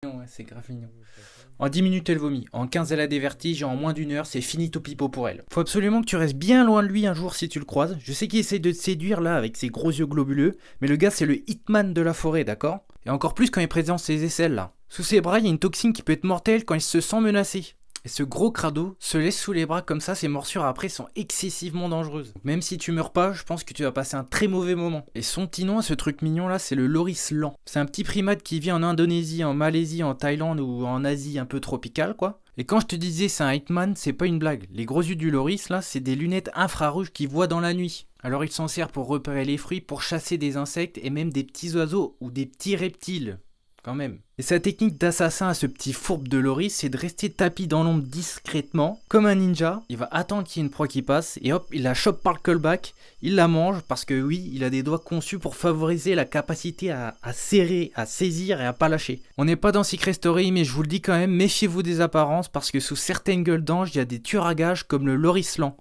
Ouais, c'est grave mignon. En 10 minutes, elle vomit. En 15, elle a des vertiges. Et en moins d'une heure, c'est finito pipo pour elle. Faut absolument que tu restes bien loin de lui un jour si tu le croises. Je sais qu'il essaie de te séduire là avec ses gros yeux globuleux, mais le gars, c'est le hitman de la forêt, d'accord? Et encore plus quand il présente ses aisselles là. Sous ses bras, il y a une toxine qui peut être mortelle quand il se sent menacé. Et ce gros crado se laisse sous les bras comme ça, ses morsures après sont excessivement dangereuses. Même si tu meurs pas, je pense que tu vas passer un très mauvais moment. Et son petit nom à ce truc mignon là, c'est le loris lent. C'est un petit primate qui vit en Indonésie, en Malaisie, en Thaïlande ou en Asie un peu tropicale quoi. Et quand je te disais c'est un hitman, c'est pas une blague. Les gros yeux du loris là, c'est des lunettes infrarouges qui voient dans la nuit. Alors il s'en sert pour repérer les fruits, pour chasser des insectes et même des petits oiseaux ou des petits reptiles. Quand même. Et sa technique d'assassin à ce petit fourbe de Loris, c'est de rester tapis dans l'ombre discrètement, comme un ninja. Il va attendre qu'il y ait une proie qui passe, et hop, il la chope par le callback, il la mange, parce que oui, il a des doigts conçus pour favoriser la capacité à serrer, à saisir et à pas lâcher. On n'est pas dans Secret Story, mais je vous le dis quand même, méfiez-vous des apparences, parce que sous certaines gueules d'ange, il y a des tueurs à gages comme le Loris lent.